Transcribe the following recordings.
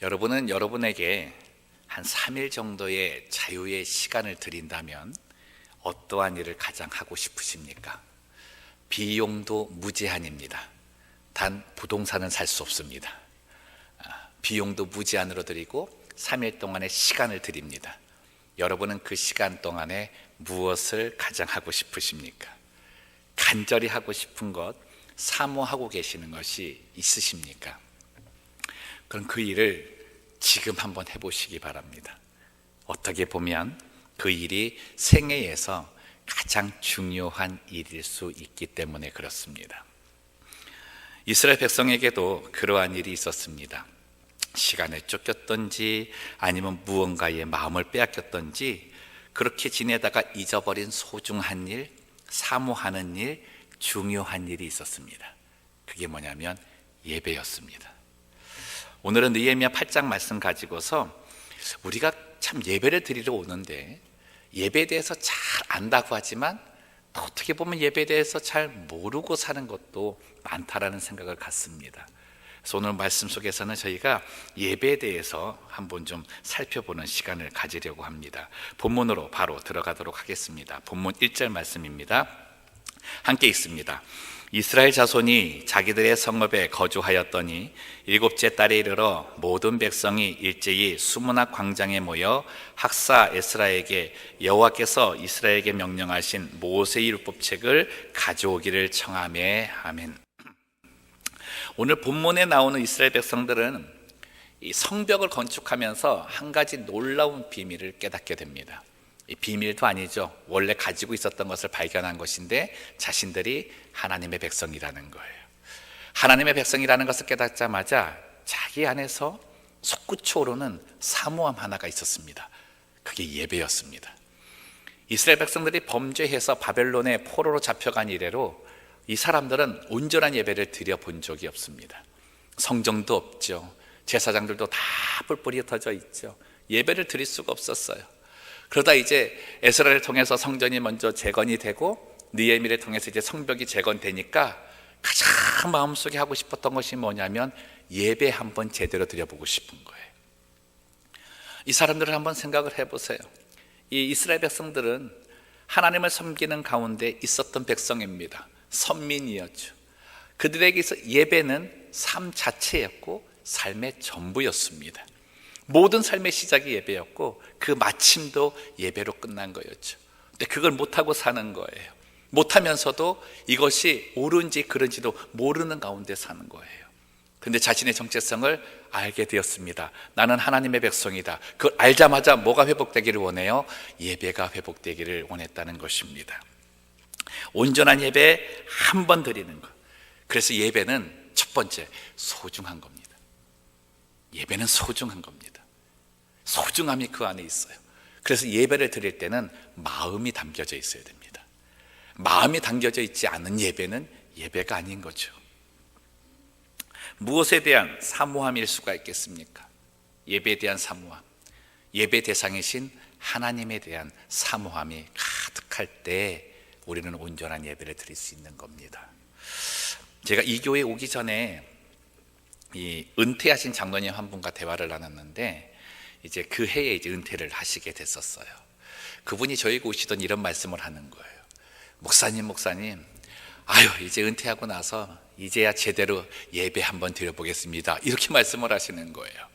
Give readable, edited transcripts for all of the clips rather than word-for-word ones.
여러분은 여러분에게 한 3일 정도의 자유의 시간을 드린다면 어떠한 일을 가장 하고 싶으십니까? 비용도 무제한입니다. 단 부동산은 살 수 없습니다. 비용도 무제한으로 드리고 3일 동안의 시간을 드립니다. 여러분은 그 시간 동안에 무엇을 가장 하고 싶으십니까? 간절히 하고 싶은 것, 사모하고 계시는 것이 있으십니까? 그럼 그 일을 지금 한번 해보시기 바랍니다. 어떻게 보면 그 일이 생애에서 가장 중요한 일일 수 있기 때문에 그렇습니다. 이스라엘 백성에게도 그러한 일이 있었습니다. 시간에 쫓겼던지 아니면 무언가의 마음을 빼앗겼던지 그렇게 지내다가 잊어버린 소중한 일, 사모하는 일, 중요한 일이 있었습니다. 그게 뭐냐면 예배였습니다. 오늘은 느헤미야 8장 말씀 가지고서 우리가 참 예배를 드리러 오는데 예배에 대해서 잘 안다고 하지만 어떻게 보면 예배에 대해서 잘 모르고 사는 것도 많다라는 생각을 갖습니다. 그래서 오늘 말씀 속에서는 저희가 예배에 대해서 한번 좀 살펴보는 시간을 가지려고 합니다. 본문으로 바로 들어가도록 하겠습니다. 본문 1절 말씀입니다. 함께 읽습니다. 이스라엘 자손이 자기들의 성읍에 거주하였더니 7째 달에 이르러 모든 백성이 일제히 수문학 광장에 모여 학사 에스라에게 여호와께서 이스라엘에게 명령하신 모세의 율법책을 가져오기를 청하매. 아멘. 오늘 본문에 나오는 이스라엘 백성들은 이 성벽을 건축하면서 한 가지 놀라운 비밀을 깨닫게 됩니다. 이 비밀도 아니죠. 원래 가지고 있었던 것을 발견한 것인데 자신들이 하나님의 백성이라는 거예요. 하나님의 백성이라는 것을 깨닫자마자 자기 안에서 솟구쳐 오르는 사모함 하나가 있었습니다. 그게 예배였습니다. 이스라엘 백성들이 범죄해서 바벨론의 포로로 잡혀간 이래로 이 사람들은 온전한 예배를 드려본 적이 없습니다. 성정도 없죠. 제사장들도 다 뿔뿔이 흩어져 있죠. 예배를 드릴 수가 없었어요. 그러다 이제 에스라를 통해서 성전이 먼저 재건이 되고 느헤미야를 통해서 이제 성벽이 재건되니까 가장 마음속에 하고 싶었던 것이 뭐냐면 예배 한번 제대로 드려보고 싶은 거예요. 이 사람들을 한번 생각을 해보세요. 이 이스라엘 백성들은 하나님을 섬기는 가운데 있었던 백성입니다. 선민이었죠. 그들에게 예배는 삶 자체였고 삶의 전부였습니다. 모든 삶의 시작이 예배였고 그 마침도 예배로 끝난 거였죠. 근데 그걸 못하고 사는 거예요. 못하면서도 이것이 옳은지 그른지도 모르는 가운데 사는 거예요. 근데 자신의 정체성을 알게 되었습니다. 나는 하나님의 백성이다. 그걸 알자마자 뭐가 회복되기를 원해요? 예배가 회복되기를 원했다는 것입니다. 온전한 예배 한 번 드리는 것. 그래서 예배는 첫 번째 소중한 겁니다. 예배는 소중한 겁니다. 소중함이 그 안에 있어요. 그래서 예배를 드릴 때는 마음이 담겨져 있어야 됩니다. 마음이 담겨져 있지 않은 예배는 예배가 아닌 거죠. 무엇에 대한 사모함일 수가 있겠습니까? 예배에 대한 사모함, 예배 대상이신 하나님에 대한 사모함이 가득할 때 우리는 온전한 예배를 드릴 수 있는 겁니다. 제가 이 교회에 오기 전에 이 은퇴하신 장로님 한 분과 대화를 나눴는데 이제 그 해에 이제 은퇴를 하시게 됐었어요. 그분이 저에게 오시던 이런 말씀을 하는 거예요. 목사님, 아유 이제 은퇴하고 나서 이제야 제대로 예배 한번 드려보겠습니다. 이렇게 말씀을 하시는 거예요.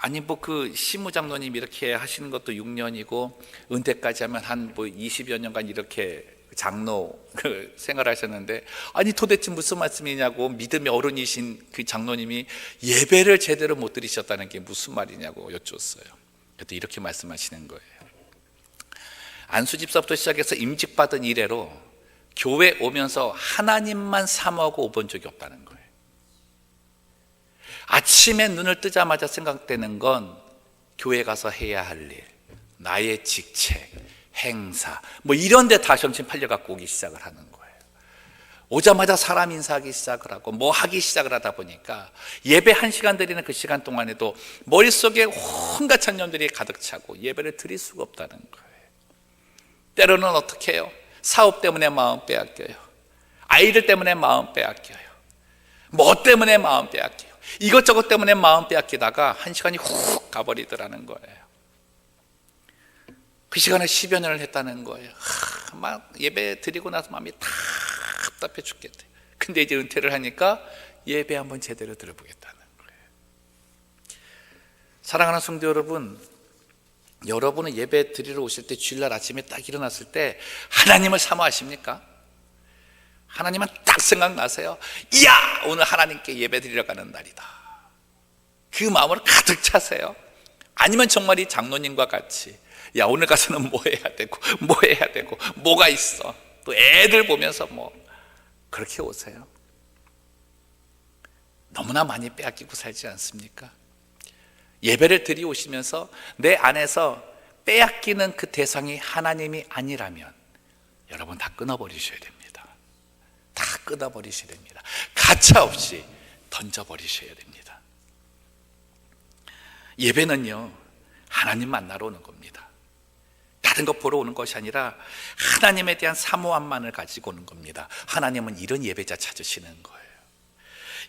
아니 뭐 그 시무장로님 이렇게 하시는 것도 6년이고 은퇴까지 하면 한 뭐 20여 년간 이렇게 장로 생활하셨는데 아니 도대체 무슨 말씀이냐고, 믿음의 어른이신 그 장로님이 예배를 제대로 못 드리셨다는 게 무슨 말이냐고 여쭈었어요. 그래도 이렇게 말씀하시는 거예요. 안수집사부터 시작해서 임직받은 이래로 교회 오면서 하나님만 사모하고 오본 적이 없다는 거예요. 아침에 눈을 뜨자마자 생각되는 건 교회 가서 해야 할 일, 나의 직책, 행사 뭐 이런 데 다 정신 팔려갖고 오기 시작을 하는 거예요. 오자마자 사람 인사하기 시작을 하고 뭐 하기 시작을 하다 보니까 예배 1시간 드리는 그 시간 동안에도 머릿속에 온갖 천년들이 가득 차고 예배를 드릴 수가 없다는 거예요. 때로는 어떻게 해요? 사업 때문에 마음 빼앗겨요. 아이들 때문에 마음 빼앗겨요. 뭐 때문에 마음 빼앗겨요. 이것저것 때문에 마음 빼앗기다가 한 시간이 훅 가버리더라는 거예요. 그 시간에 10여 년을 했다는 거예요. 막 예배 드리고 나서 마음이 답답해 죽겠대. 근데 이제 은퇴를 하니까 예배 한번 제대로 들어보겠다는 거예요. 사랑하는 성도 여러분, 여러분은 예배 드리러 오실 때 주일날 아침에 딱 일어났을 때 하나님을 사모하십니까? 하나님은 딱 생각나세요. 이야, 오늘 하나님께 예배 드리러 가는 날이다. 그 마음으로 가득 차세요. 아니면 정말 이 장로님과 같이, 야, 오늘 가서는 뭐 해야 되고 뭐 해야 되고 뭐가 있어, 또 애들 보면서 뭐 그렇게 오세요. 너무나 많이 빼앗기고 살지 않습니까? 예배를 드리 오시면서 내 안에서 빼앗기는 그 대상이 하나님이 아니라면 여러분 다 끊어버리셔야 됩니다. 다 끊어버리셔야 됩니다. 가차없이 던져버리셔야 됩니다. 예배는요, 하나님 만나러 오는 겁니다. 다른 것 보러 오는 것이 아니라 하나님에 대한 사모함만을 가지고 오는 겁니다. 하나님은 이런 예배자 찾으시는 거예요.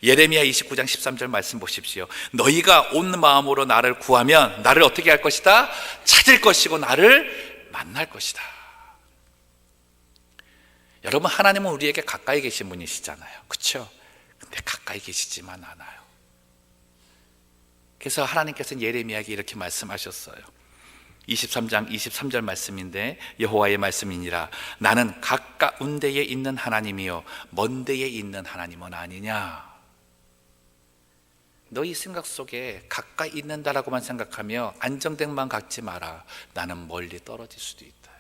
예레미야 29장 13절 말씀 보십시오. 너희가 온 마음으로 나를 구하면 나를 어떻게 할 것이다? 찾을 것이고 나를 만날 것이다. 여러분, 하나님은 우리에게 가까이 계신 분이시잖아요. 그렇죠? 근데 가까이 계시지만 않아요. 그래서 하나님께서는 예레미야에게 이렇게 말씀하셨어요. 23장 23절 말씀인데, 여호와의 말씀이니라 나는 가까운 데에 있는 하나님이요 먼 데에 있는 하나님은 아니냐. 너희 생각 속에 가까이 있는다라고만 생각하며 안정된 마음 갖지 마라. 나는 멀리 떨어질 수도 있다.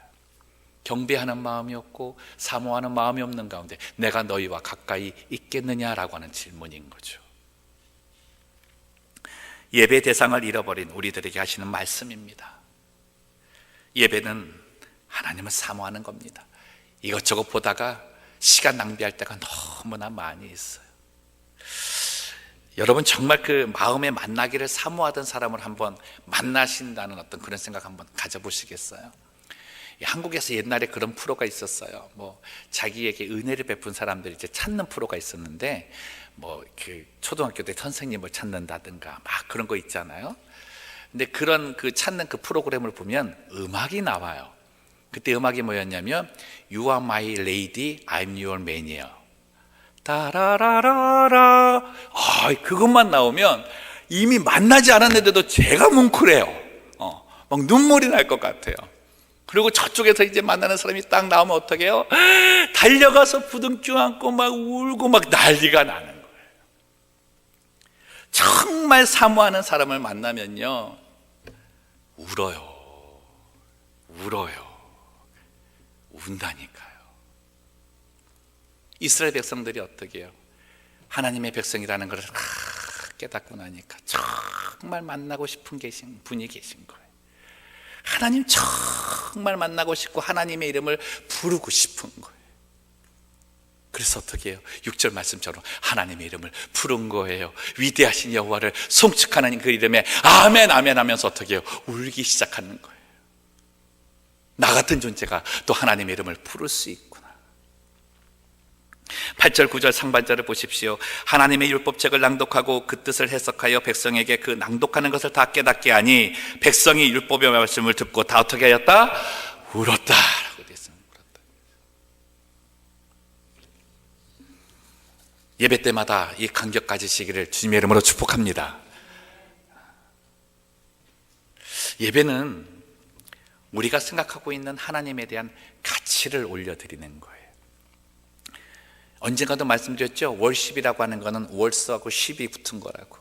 경배하는 마음이 없고 사모하는 마음이 없는 가운데 내가 너희와 가까이 있겠느냐라고 하는 질문인 거죠. 예배 대상을 잃어버린 우리들에게 하시는 말씀입니다. 예배는 하나님을 사모하는 겁니다. 이것저것 보다가 시간 낭비할 때가 너무나 많이 있어요. 여러분, 정말 그 마음에 만나기를 사모하던 사람을 한번 만나신다는 어떤 그런 생각 한번 가져보시겠어요? 한국에서 옛날에 그런 프로가 있었어요. 뭐 자기에게 은혜를 베푼 사람들이 이제 찾는 프로가 있었는데, 뭐 그 초등학교 때 선생님을 찾는다든가 막 그런 거 있잖아요. 근데 그런 그 찾는 그 프로그램을 보면 음악이 나와요. 그때 음악이 뭐였냐면 You are my lady, I'm your mania. 따라라라라. 그것만 나오면 이미 만나지 않았는데도 제가 뭉클해요. 막 눈물이 날 것 같아요. 그리고 저쪽에서 이제 만나는 사람이 딱 나오면 어떻게 해요? 달려가서 부둥켜 안고 막 울고 막 난리가 나는 거예요. 정말 사모하는 사람을 만나면요, 울어요. 운다니까요. 이스라엘 백성들이 어떻게 해요? 하나님의 백성이라는 것을 깨닫고 나니까 정말 만나고 싶은 분이 계신 거예요. 하나님 정말 만나고 싶고 하나님의 이름을 부르고 싶은 거예요. 그래서 어떻게 해요? 6절 말씀처럼 하나님의 이름을 부른 거예요. 위대하신 여호와를 송축하는 그 이름에 아멘 아멘 하면서 어떻게 해요? 울기 시작하는 거예요. 나 같은 존재가 또 하나님의 이름을 부를 수 있구나. 8절 9절 상반절을 보십시오. 하나님의 율법책을 낭독하고 그 뜻을 해석하여 백성에게 그 낭독하는 것을 다 깨닫게 하니 백성이 율법의 말씀을 듣고 다 어떻게 하였다? 울었다 라고 되어 있습니다. 울었다. 예배 때마다 이 감격 가지시기를 주님의 이름으로 축복합니다. 예배는 우리가 생각하고 있는 하나님에 대한 가치를 올려드리는 거예요. 언젠가도 말씀드렸죠. 월십이라고 하는 거는 월스하고 십이 붙은 거라고.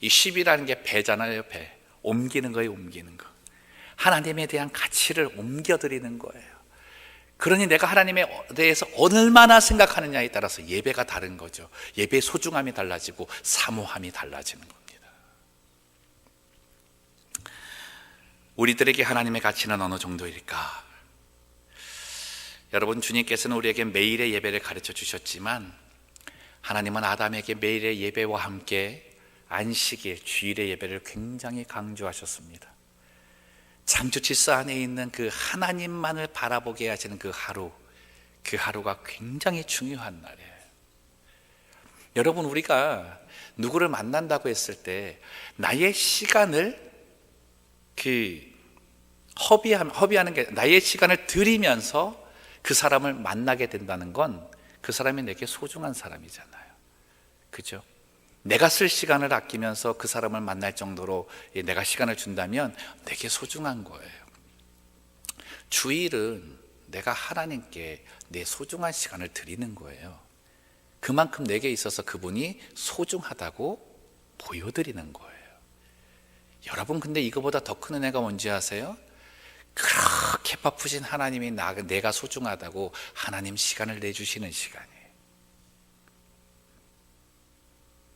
이 십이라는 게 배잖아요. 배. 옮기는 거예요. 옮기는 거. 하나님에 대한 가치를 옮겨드리는 거예요. 그러니 내가 하나님에 대해서 얼마나 생각하느냐에 따라서 예배가 다른 거죠. 예배의 소중함이 달라지고 사모함이 달라지는 겁니다. 우리들에게 하나님의 가치는 어느 정도일까? 여러분, 주님께서는 우리에게 매일의 예배를 가르쳐 주셨지만 하나님은 아담에게 매일의 예배와 함께 안식일, 주일의 예배를 굉장히 강조하셨습니다. 창조 질서 안에 있는 그 하나님만을 바라보게 하시는 그 하루가 굉장히 중요한 날이에요. 여러분, 우리가 누구를 만난다고 했을 때 나의 시간을 허비하는 게, 나의 시간을 들이면서 그 사람을 만나게 된다는 건 그 사람이 내게 소중한 사람이잖아요. 그죠? 내가 쓸 시간을 아끼면서 그 사람을 만날 정도로 내가 시간을 준다면 내게 소중한 거예요. 주일은 내가 하나님께 내 소중한 시간을 드리는 거예요. 그만큼 내게 있어서 그분이 소중하다고 보여드리는 거예요. 여러분, 근데 이거보다 더 큰 은혜가 뭔지 아세요? 그렇게 바쁘신 하나님이 내가 소중하다고 하나님 시간을 내주시는 시간이에요.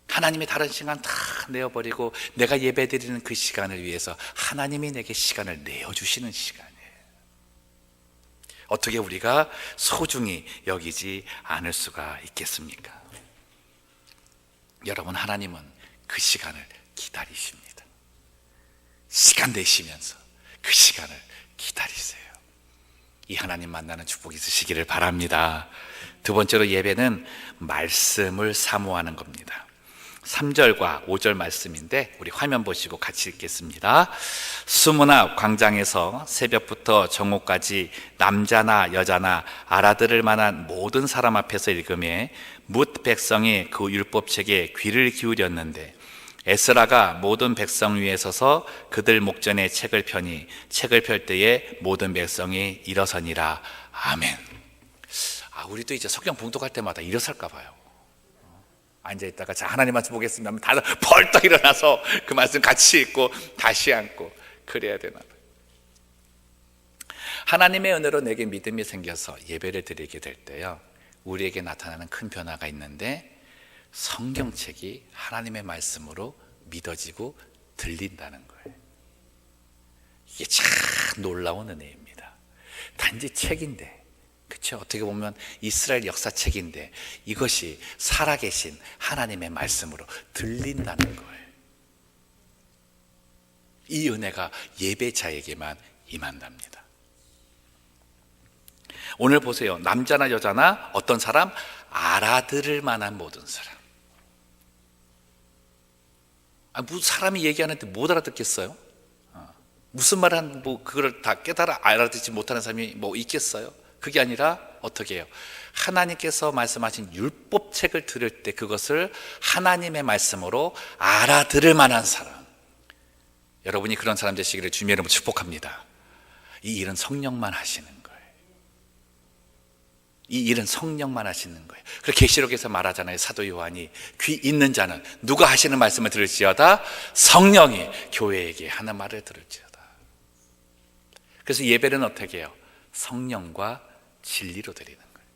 하나님이 다른 시간 다 내어버리고 내가 예배드리는 그 시간을 위해서 하나님이 내게 시간을 내어주시는 시간이에요. 어떻게 우리가 소중히 여기지 않을 수가 있겠습니까? 여러분, 하나님은 그 시간을 기다리십니다. 시간 내시면서 그 시간을 기다리세요. 이 하나님 만나는 축복이 있으시기를 바랍니다. 두 번째로, 예배는 말씀을 사모하는 겁니다. 3절과 5절 말씀인데 우리 화면 보시고 같이 읽겠습니다. 수문앞 광장에서 새벽부터 정오까지 남자나 여자나 알아들을 만한 모든 사람 앞에서 읽음에 뭇 백성이 그 율법책에 귀를 기울였는데 에스라가 모든 백성 위에 서서 그들 목전에 책을 펴니 책을 펼 때에 모든 백성이 일어서니라. 아멘. 우리도 이제 성경 봉독할 때마다 일어설까 봐요. 앉아있다가 자, 하나님 말씀 보겠습니다 하면 다들 벌떡 일어나서 그 말씀 같이 읽고 다시 앉고 그래야 되나 봐요. 하나님의 은혜로 내게 믿음이 생겨서 예배를 드리게 될 때요, 우리에게 나타나는 큰 변화가 있는데 성경책이 하나님의 말씀으로 믿어지고 들린다는 거예요. 이게 참 놀라운 은혜입니다. 단지 책인데, 그렇죠? 어떻게 보면 이스라엘 역사책인데 이것이 살아계신 하나님의 말씀으로 들린다는 거예요. 이 은혜가 예배자에게만 임한답니다. 오늘 보세요. 남자나 여자나 어떤 사람, 알아들을 만한 모든 사람. 사람이 얘기하는데 못 알아듣겠어요? 무슨 말 하는, 그걸 다 깨달아 알아듣지 못하는 사람이 있겠어요? 그게 아니라 어떻게 해요? 하나님께서 말씀하신 율법책을 들을 때 그것을 하나님의 말씀으로 알아들을 만한 사람. 여러분이 그런 사람 되시기를 주님의 이름으로 축복합니다. 이 일은 성령만 하시는 거예요. 이 일은 성령만 하시는 거예요. 그래서 계시록에서 말하잖아요. 사도 요한이 귀 있는 자는 누가 하시는 말씀을 들을지어다 성령이 교회에게 하는 말을 들을지어다. 그래서 예배는 어떻게 해요? 성령과 진리로 드리는 거예요.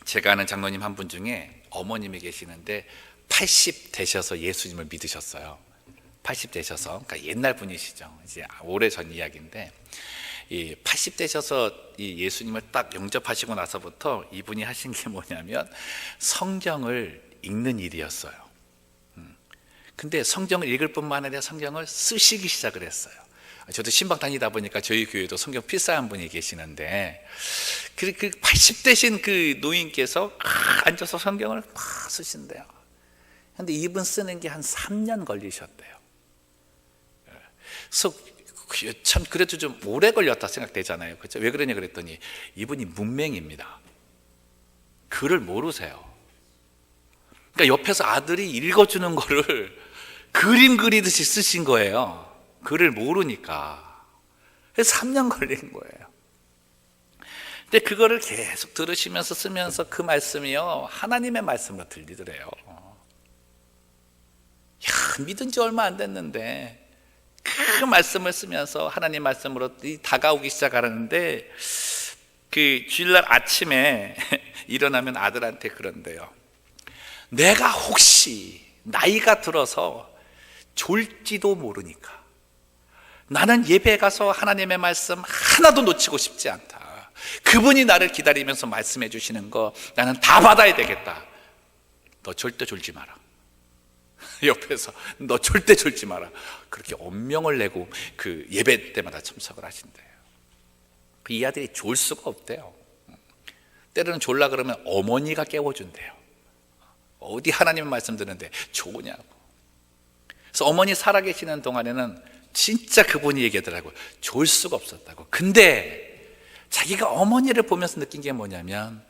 제가 아는 장로님 한 분 중에 어머님이 계시는데 80 되셔서 예수님을 믿으셨어요. 80 되셔서, 그러니까 옛날 분이시죠. 이제 오래전 이야기인데, 이 80 되셔서 이 예수님을 딱 영접하시고 나서부터 이분이 하신 게 뭐냐면 성경을 읽는 일이었어요. 근데 성경을 읽을 뿐만 아니라 성경을 쓰시기 시작을 했어요. 저도 신방 다니다 보니까 저희 교회도 성경 필사한 분이 계시는데, 그 80 되신 그 노인께서 앉아서 성경을 막 쓰신대요. 근데 이분 쓰는 게 한 3년 걸리셨대요. 그래서 참 그래도 좀 오래 걸렸다 생각되잖아요. 그렇죠? 왜 그러냐 그랬더니 이분이 문맹입니다. 글을 모르세요. 그러니까 옆에서 아들이 읽어주는 거를 그림 그리듯이 쓰신 거예요. 글을 모르니까. 그래서 3년 걸린 거예요. 근데 그거를 계속 들으시면서 쓰면서 그 말씀이요, 하나님의 말씀으로 들리더래요. 믿은 지 얼마 안 됐는데 그 말씀을 쓰면서 하나님 말씀으로 다가오기 시작하는데, 그 주일날 아침에 일어나면 아들한테 그런대요. 내가 혹시 나이가 들어서 졸지도 모르니까 나는 예배 가서 하나님의 말씀 하나도 놓치고 싶지 않다. 그분이 나를 기다리면서 말씀해 주시는 거 나는 다 받아야 되겠다. 너 절대 졸지 마라. 옆에서 너 절대 졸지 마라. 그렇게 엄명을 내고 그 예배 때마다 참석을 하신대요. 이 아들이 졸 수가 없대요. 때로는 졸라 그러면 어머니가 깨워준대요. 어디 하나님 말씀 듣는데 좋으냐고. 그래서 어머니 살아계시는 동안에는 진짜 그분이 얘기하더라고요. 좋을 수가 없었다고. 근데 자기가 어머니를 보면서 느낀 게 뭐냐면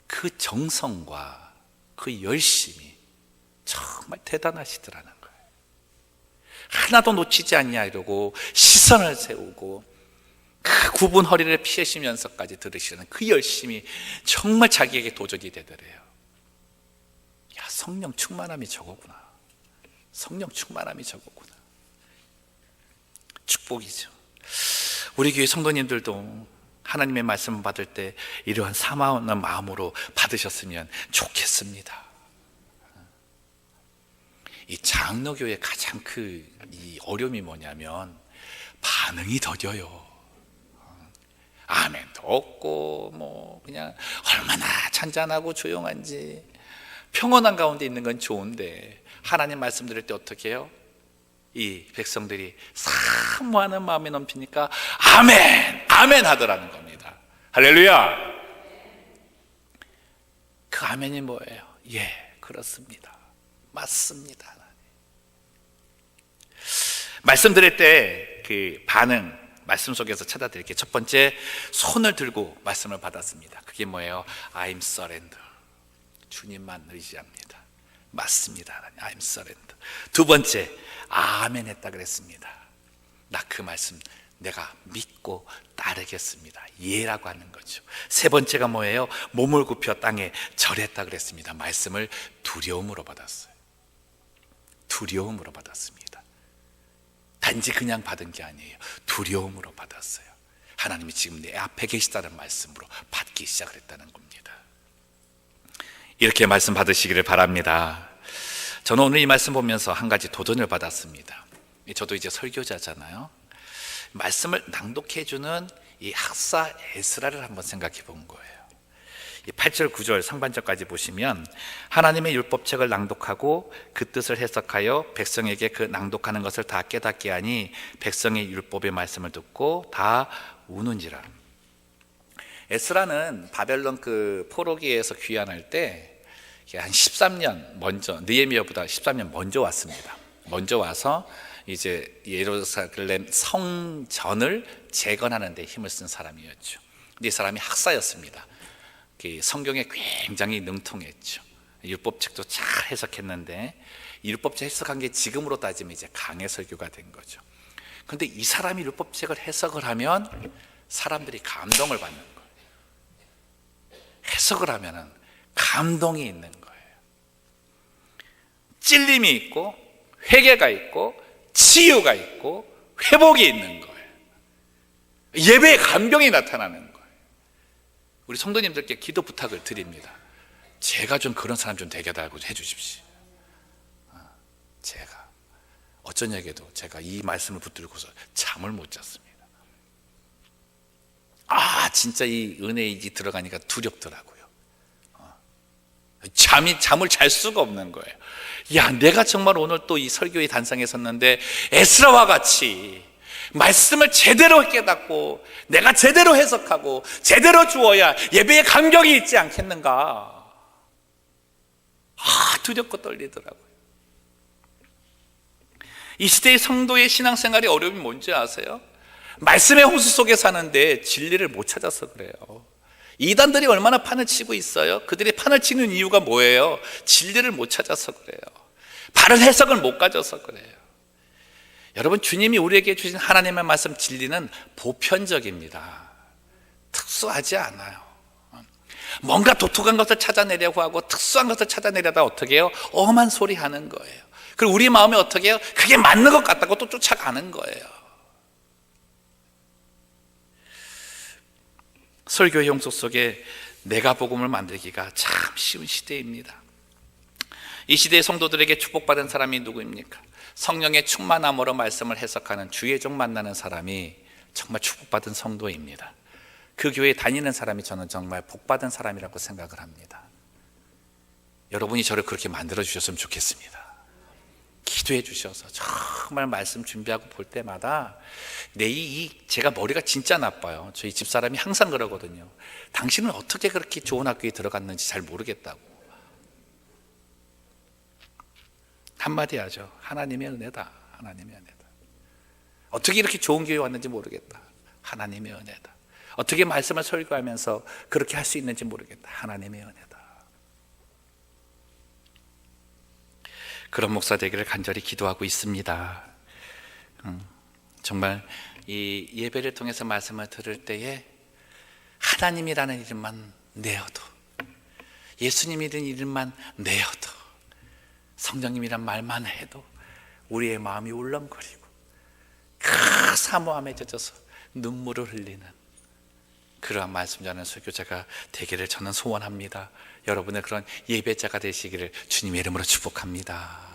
그 정성과 그 열심이 정말 대단하시더라는 거예요. 하나도 놓치지 않냐 이러고 시선을 세우고 그 굽은 허리를 피하시면서까지 들으시는 그 열심이 정말 자기에게 도전이 되더래요. 야, 성령 충만함이 저거구나. 성령 충만함이 저거구나. 축복이죠. 우리 교회 성도님들도 하나님의 말씀을 받을 때 이러한 사모하는 마음으로 받으셨으면 좋겠습니다. 이 장로교의 가장 이 어려움이 뭐냐면 반응이 더뎌요. 아멘도 없고 뭐 그냥 얼마나 찬잔하고 조용한지. 평온한 가운데 있는 건 좋은데 하나님 말씀 들을 때 어떻게 해요? 이 백성들이 사모하는 마음이 넘치니까 아멘, 아멘 하더라는 겁니다. 할렐루야. 그 아멘이 뭐예요? 예, 그렇습니다. 맞습니다. 말씀 들을 때 그 반응 말씀 속에서 찾아드릴게요. 첫 번째, 손을 들고 말씀을 받았습니다. 그게 뭐예요? I'm surrender. 주님만 의지합니다. 맞습니다. I'm surrender. 두 번째, 아멘 했다 그랬습니다. 나 그 말씀 내가 믿고 따르겠습니다. 예라고 하는 거죠. 세 번째가 뭐예요? 몸을 굽혀 땅에 절했다 그랬습니다. 말씀을 두려움으로 받았어요. 두려움으로 받았습니다. 단지 그냥 받은 게 아니에요. 두려움으로 받았어요. 하나님이 지금 내 앞에 계시다는 말씀으로 받기 시작했다는 겁니다. 이렇게 말씀 받으시기를 바랍니다. 저는 오늘 이 말씀 보면서 한 가지 도전을 받았습니다. 저도 이제 설교자잖아요. 말씀을 낭독해주는 이 학사 에스라를 한번 생각해 본 거예요. 8절 9절 상반절까지 보시면 하나님의 율법책을 낭독하고 그 뜻을 해석하여 백성에게 그 낭독하는 것을 다 깨닫게 하니 백성의 율법의 말씀을 듣고 다 우는지라. 에스라는 바벨론 그 포로기에서 귀환할 때 한 13년 먼저, 느헤미야보다 13년 먼저 왔습니다. 먼저 와서 이제 예루살렘 성전을 재건하는 데 힘을 쓴 사람이었죠. 근데 이 사람이 학사였습니다. 성경에 굉장히 능통했죠. 율법책도 잘 해석했는데 율법책 해석한 게 지금으로 따지면 이제 강해 설교가 된 거죠. 그런데 이 사람이 율법책을 해석을 하면 사람들이 감동을 받는 거예요. 해석을 하면은 감동이 있는 거예요. 찔림이 있고 회개가 있고 치유가 있고 회복이 있는 거예요. 예배의 감동이 나타나는 거예요. 우리 성도님들께 기도 부탁을 드립니다. 제가 좀 그런 사람 좀 되게 달고 해주십시오. 제가 어쩌냐게도 제가 이 말씀을 붙들고서 잠을 못 잤습니다. 진짜 이 은혜의 이 들어가니까 두렵더라고요. 잠을 잘 수가 없는 거예요. 야, 내가 정말 오늘 또 이 설교의 단상에 섰는데 에스라와 같이 말씀을 제대로 깨닫고 내가 제대로 해석하고 제대로 주어야 예배에 감격이 있지 않겠는가. 두렵고 떨리더라고요. 이 시대의 성도의 신앙생활의 어려움이 뭔지 아세요? 말씀의 홍수 속에 사는데 진리를 못 찾아서 그래요. 이단들이 얼마나 판을 치고 있어요? 그들이 판을 치는 이유가 뭐예요? 진리를 못 찾아서 그래요. 바른 해석을 못 가져서 그래요. 여러분, 주님이 우리에게 주신 하나님의 말씀 진리는 보편적입니다. 특수하지 않아요. 뭔가 독특한 것을 찾아내려고 하고 특수한 것을 찾아내려다 어떻게 해요? 엄한 소리 하는 거예요. 그리고 우리 마음이 어떻게 해요? 그게 맞는 것 같다고 또 쫓아가는 거예요. 설교의 형속 속에 내가 복음을 만들기가 참 쉬운 시대입니다. 이 시대의 성도들에게 축복받은 사람이 누구입니까? 성령의 충만함으로 말씀을 해석하는 주의 종 만나는 사람이 정말 축복받은 성도입니다. 그 교회에 다니는 사람이 저는 정말 복받은 사람이라고 생각을 합니다. 여러분이 저를 그렇게 만들어 주셨으면 좋겠습니다. 기도해 주셔서 정말 말씀 준비하고 볼 때마다 제가 머리가 진짜 나빠요. 저희 집사람이 항상 그러거든요. 당신은 어떻게 그렇게 좋은 학교에 들어갔는지 잘 모르겠다고. 한마디 하죠. 하나님의 은혜다. 하나님의 은혜다. 어떻게 이렇게 좋은 교회 왔는지 모르겠다. 하나님의 은혜다. 어떻게 말씀을 설교하면서 그렇게 할 수 있는지 모르겠다. 하나님의 은혜다. 그런 목사 되기를 간절히 기도하고 있습니다. 정말 이 예배를 통해서 말씀을 들을 때에 하나님이라는 이름만 내어도, 예수님이라는 이름만 내어도, 성령님이란 말만 해도 우리의 마음이 울렁거리고 그 사모함에 젖어서 눈물을 흘리는 그러한 말씀 전하는 설교자가 되기를 저는 소원합니다. 여러분의 그런 예배자가 되시기를 주님의 이름으로 축복합니다.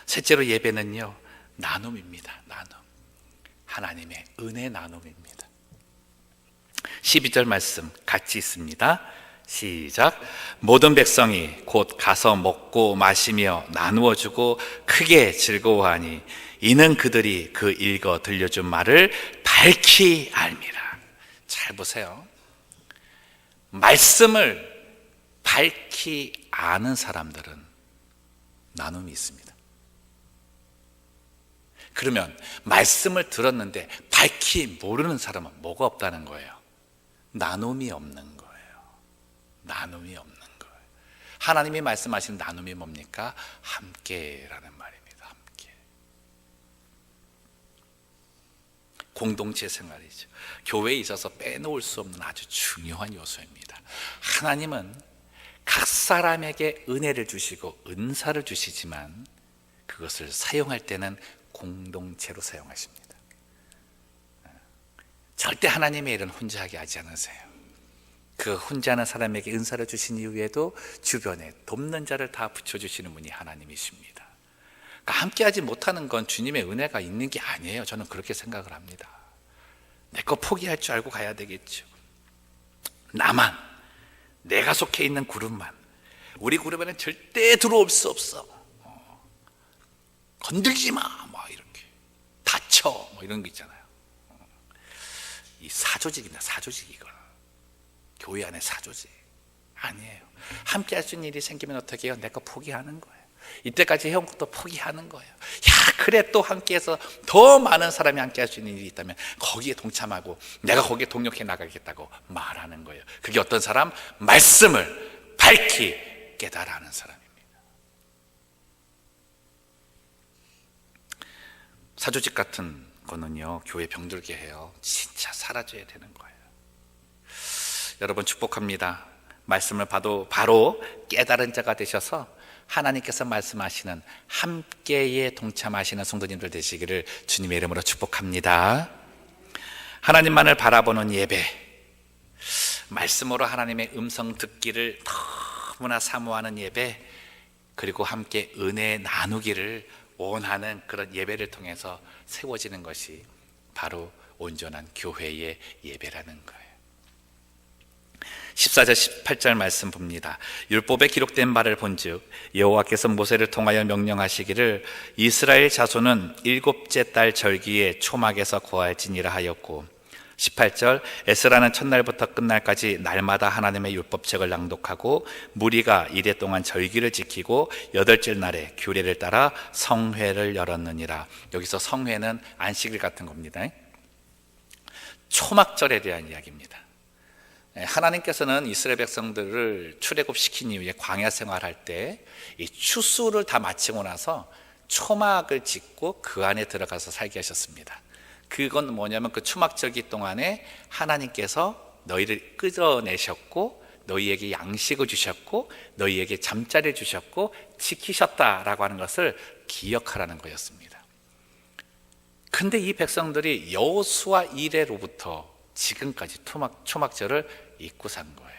셋째로 예배는요, 나눔입니다. 나눔. 하나님의 은혜 나눔입니다. 12절 말씀 같이 있습니다. 시작. 모든 백성이 곧 가서 먹고 마시며 나누어 주고 크게 즐거워하니 이는 그들이 그 읽어 들려준 말을 밝히 알미라. 잘 보세요. 말씀을 밝히 아는 사람들은 나눔이 있습니다. 그러면 말씀을 들었는데 밝히 모르는 사람은 뭐가 없다는 거예요? 나눔이 없는 거예요. 나눔이 없는 거예요. 하나님이 말씀하신 나눔이 뭡니까? 함께라는 말입니다. 함께. 공동체 생활이죠. 교회에 있어서 빼놓을 수 없는 아주 중요한 요소입니다. 하나님은 각 사람에게 은혜를 주시고 은사를 주시지만 그것을 사용할 때는 공동체로 사용하십니다. 절대 하나님의 일은 혼자 하게 하지 않으세요. 그 혼자 하는 사람에게 은사를 주신 이후에도 주변에 돕는 자를 다 붙여주시는 분이 하나님이십니다. 그러니까 함께하지 못하는 건 주님의 은혜가 있는 게 아니에요. 저는 그렇게 생각을 합니다. 내 거 포기할 줄 알고 가야 되겠죠. 나만, 내가 속해 있는 그룹만, 우리 그룹에는 절대 들어올 수 없어. 건들지 마, 뭐 이렇게 다쳐, 뭐 이런 거 있잖아요. 이 사조직입니다. 사조직 이거. 교회 안에 사조직 아니에요. 함께 할 수 있는 일이 생기면 어떻게 해요? 내 거 포기하는 거예요. 이때까지 해온 것도 포기하는 거예요. 야, 그래 또 함께해서 더 많은 사람이 함께 할 수 있는 일이 있다면 거기에 동참하고 내가 거기에 동력해 나가겠다고 말하는 거예요. 그게 어떤 사람? 말씀을 밝히 깨달아 하는 사람입니다. 사조직 같은 거는요, 교회 병들게 해요. 진짜 사라져야 되는 거예요. 여러분 축복합니다. 말씀을 바로 깨달은 자가 되셔서 하나님께서 말씀하시는 함께에 동참하시는 성도님들 되시기를 주님의 이름으로 축복합니다. 하나님만을 바라보는 예배, 말씀으로 하나님의 음성 듣기를 너무나 사모하는 예배, 그리고 함께 은혜 나누기를 원하는 그런 예배를 통해서 세워지는 것이 바로 온전한 교회의 예배라는 거예요. 14절 18절 말씀 봅니다. 율법에 기록된 말을 본즉 여호와께서 모세를 통하여 명령하시기를 이스라엘 자손은 일곱째 달 절기에 초막에서 거할지니라 하였고, 18절 에스라는 첫날부터 끝날까지 날마다 하나님의 율법책을 낭독하고 무리가 이래 동안 절기를 지키고 여덟째 날에 규례를 따라 성회를 열었느니라. 여기서 성회는 안식일 같은 겁니다. 초막절에 대한 이야기입니다. 하나님께서는 이스라엘 백성들을 출애굽시킨 이후에 광야 생활할 때 이 추수를 다 마치고 나서 초막을 짓고 그 안에 들어가서 살게 하셨습니다. 그건 뭐냐면 그 초막절기 동안에 하나님께서 너희를 끌어내셨고 너희에게 양식을 주셨고 너희에게 잠자리를 주셨고 지키셨다라고 하는 것을 기억하라는 거였습니다. 근데 이 백성들이 여호수아 이래로부터 지금까지 초막절을 잊고 산 거예요.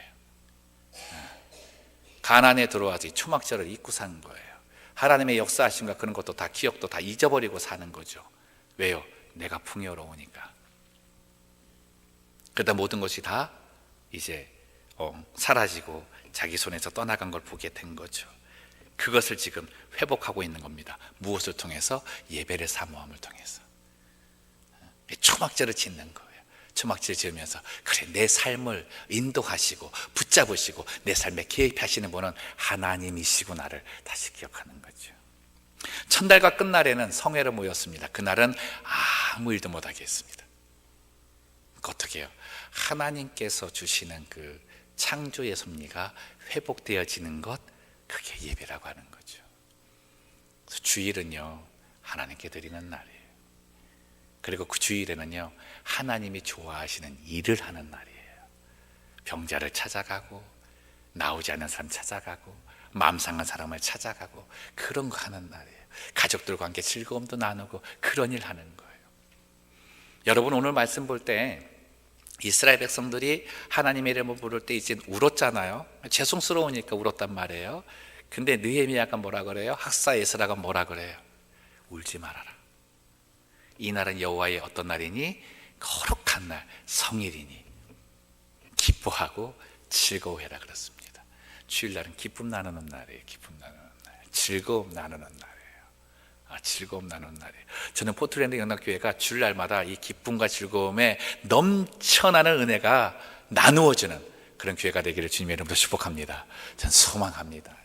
가나안에 들어와서 이 초막절을 잊고 산 거예요. 하나님의 역사하심과 그런 것도 다 기억도 다 잊어버리고 사는 거죠. 왜요? 내가 풍요로우니까. 그러다 모든 것이 다 이제 사라지고 자기 손에서 떠나간 걸 보게 된 거죠. 그것을 지금 회복하고 있는 겁니다. 무엇을 통해서? 예배를 사모함을 통해서. 초막절을 짓는 거예요. 초막절을 지으면서 그래, 내 삶을 인도하시고 붙잡으시고 내 삶에 개입하시는 분은 하나님이시구나를 다시 기억하는 거죠. 첫날과 끝날에는 성회로 모였습니다. 그날은 아무 일도 못하게 했습니다. 어떻게 해요? 하나님께서 주시는 그 창조의 섭리가 회복되어지는 것, 그게 예배라고 하는 거죠. 그래서 주일은요, 하나님께 드리는 날이에요. 그리고 그 주일에는요, 하나님이 좋아하시는 일을 하는 날이에요. 병자를 찾아가고, 나오지 않는 사람 찾아가고, 마음 상한 사람을 찾아가고, 그런 거 하는 날이에요. 가족들과 함께 즐거움도 나누고, 그런 일 하는 거예요. 여러분, 오늘 말씀 볼 때 이스라엘 백성들이 하나님의 이름을 부를 때 이제 울었잖아요. 죄송스러우니까 울었단 말이에요. 근데 느헤미야가 뭐라 그래요? 학사 에스라가 뭐라 그래요? 울지 말아라. 이 날은 여호와의 어떤 날이니? 거룩한 날, 성일이니 기뻐하고 즐거워해라 그렇습니다. 주일날은 기쁨 나누는 날이에요. 기쁨 나누는 날, 즐거움 나누는 날이에요. 즐거움 나누는 날이에요. 저는 포틀랜드 영락교회가 주일날마다 이 기쁨과 즐거움에 넘쳐나는 은혜가 나누어지는 그런 교회가 되기를 주님의 이름으로 축복합니다. 저는 소망합니다.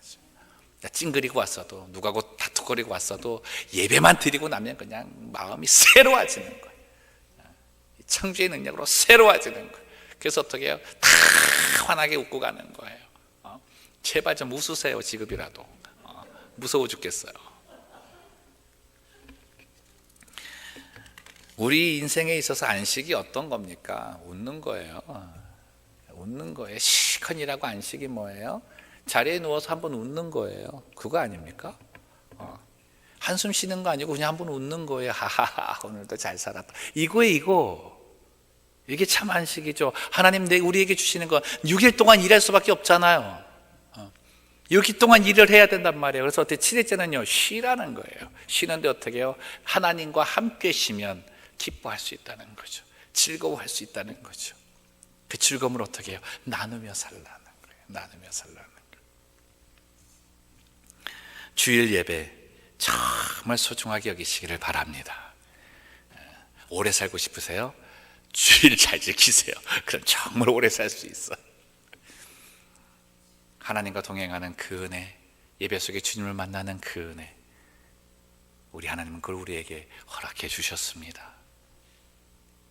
찡그리고 왔어도, 누구하고 다투거리고 왔어도 예배만 드리고 나면 그냥 마음이 새로워지는 거예요. 창조의 능력으로 새로워지는 거예요. 그래서 어떻게 해요? 다 환하게 웃고 가는 거예요. 제발 좀 웃으세요. 지금이라도. 무서워 죽겠어요. 우리 인생에 있어서 안식이 어떤 겁니까? 웃는 거예요. 웃는 거예요. 시큰이라고 안식이 뭐예요? 자리에 누워서 한번 웃는 거예요. 그거 아닙니까? 한숨 쉬는 거 아니고 그냥 한번 웃는 거예요. 하하하, 오늘도 잘 살았다. 이거예요. 이게 참 안식이죠. 하나님 우리에게 주시는 건 6일 동안 일할 수밖에 없잖아요. 6일 동안 일을 해야 된단 말이에요. 그래서 어떻게 7일째는요, 쉬라는 거예요. 쉬는데 어떻게 해요? 하나님과 함께 쉬면 기뻐할 수 있다는 거죠. 즐거워할 수 있다는 거죠. 그 즐거움을 어떻게 해요? 나누며 살라는 거예요. 나누며 살라는 거예요. 주일 예배 정말 소중하게 여기시기를 바랍니다. 오래 살고 싶으세요? 주일 잘 지키세요. 그럼 정말 오래 살 수 있어요. 하나님과 동행하는 그 은혜, 예배 속에 주님을 만나는 그 은혜, 우리 하나님은 그걸 우리에게 허락해 주셨습니다.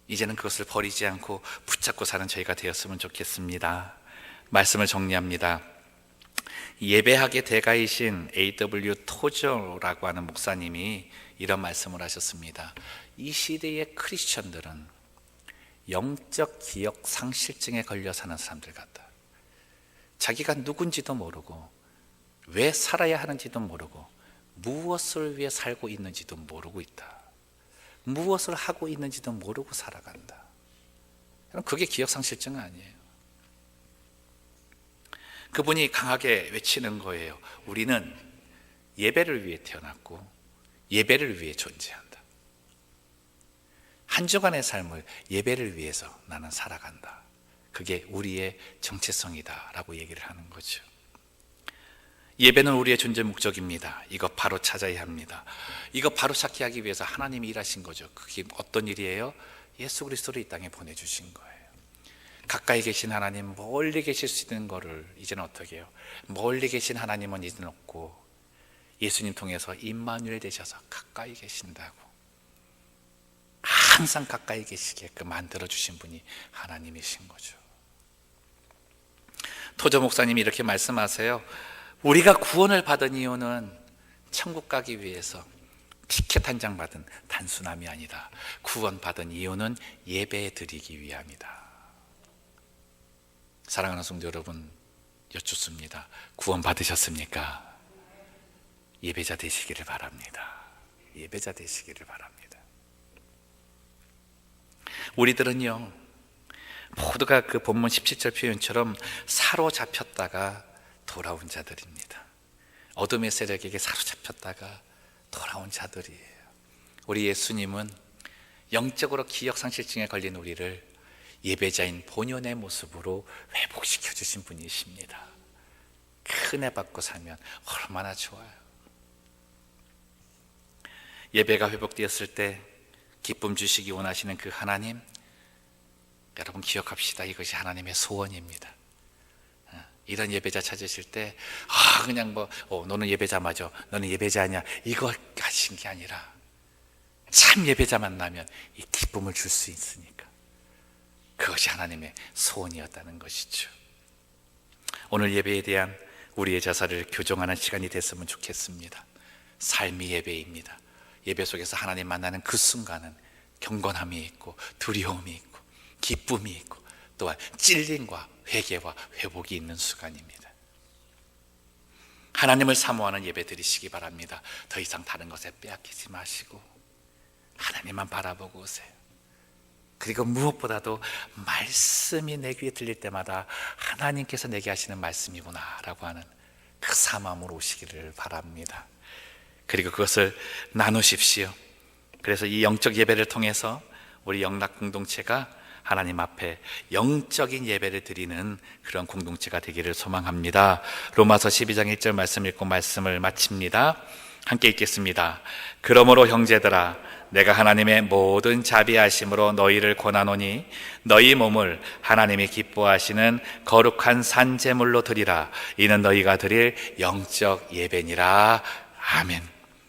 이제는 그것을 버리지 않고 붙잡고 사는 저희가 되었으면 좋겠습니다. 말씀을 정리합니다. 예배학의 대가이신 A.W. 토저라고 하는 목사님이 이런 말씀을 하셨습니다. 이 시대의 크리스천들은 영적 기억 상실증에 걸려 사는 사람들 같다. 자기가 누군지도 모르고 왜 살아야 하는지도 모르고 무엇을 위해 살고 있는지도 모르고 있다. 무엇을 하고 있는지도 모르고 살아간다. 그게 기억 상실증 아니에요. 그분이 강하게 외치는 거예요. 우리는 예배를 위해 태어났고 예배를 위해 존재한다. 한 주간의 삶을 예배를 위해서 나는 살아간다. 그게 우리의 정체성이다 라고 얘기를 하는 거죠. 예배는 우리의 존재 목적입니다. 이거 바로 찾아야 합니다. 이거 바로 찾기 하기 위해서 하나님이 일하신 거죠. 그게 어떤 일이에요? 예수 그리스도를 이 땅에 보내주신 거예요. 가까이 계신 하나님, 멀리 계실 수 있는 거를 이제는 어떻게 해요? 멀리 계신 하나님은 이제는 없고 예수님 통해서 임마누엘 되셔서 가까이 계신다고, 항상 가까이 계시게끔 만들어주신 분이 하나님이신 거죠. 토저 목사님이 이렇게 말씀하세요. 우리가 구원을 받은 이유는 천국 가기 위해서 티켓 한 장 받은 단순함이 아니다. 구원받은 이유는 예배 드리기 위함이다. 사랑하는 성도 여러분, 여쭙습니다. 구원 받으셨습니까? 예배자 되시기를 바랍니다. 예배자 되시기를 바랍니다. 우리들은요, 모두가 그 본문 17절 표현처럼 사로잡혔다가 돌아온 자들입니다. 어둠의 세력에게 사로잡혔다가 돌아온 자들이에요. 우리 예수님은 영적으로 기억상실증에 걸린 우리를 예배자인 본연의 모습으로 회복시켜 주신 분이십니다. 은혜 받고 살면 얼마나 좋아요. 예배가 회복되었을 때 기쁨 주시기 원하시는 그 하나님, 여러분 기억합시다. 이것이 하나님의 소원입니다. 이런 예배자 찾으실 때 그냥 너는 예배자 맞아, 너는 예배자 아니야, 이거 하신 게 아니라 참 예배자 만나면 이 기쁨을 줄 수 있으니까 그것이 하나님의 소원이었다는 것이죠. 오늘 예배에 대한 우리의 자세를 교정하는 시간이 됐으면 좋겠습니다. 삶이 예배입니다. 예배 속에서 하나님 만나는 그 순간은 경건함이 있고 두려움이 있고 기쁨이 있고 또한 찔림과 회개와 회복이 있는 순간입니다. 하나님을 사모하는 예배 드리시기 바랍니다. 더 이상 다른 것에 빼앗기지 마시고 하나님만 바라보고 오세요. 그리고 무엇보다도 말씀이 내 귀에 들릴 때마다 하나님께서 내게 하시는 말씀이구나 라고 하는 그 사마음으로 오시기를 바랍니다. 그리고 그것을 나누십시오. 그래서 이 영적 예배를 통해서 우리 영락 공동체가 하나님 앞에 영적인 예배를 드리는 그런 공동체가 되기를 소망합니다. 로마서 12장 1절 말씀 읽고 말씀을 마칩니다. 함께 읽겠습니다. 그러므로 형제들아, 내가 하나님의 모든 자비하심으로 너희를 권하노니 너희 몸을 하나님이 기뻐하시는 거룩한 산 제물로 드리라. 이는 너희가 드릴 영적 예배니라. 아멘.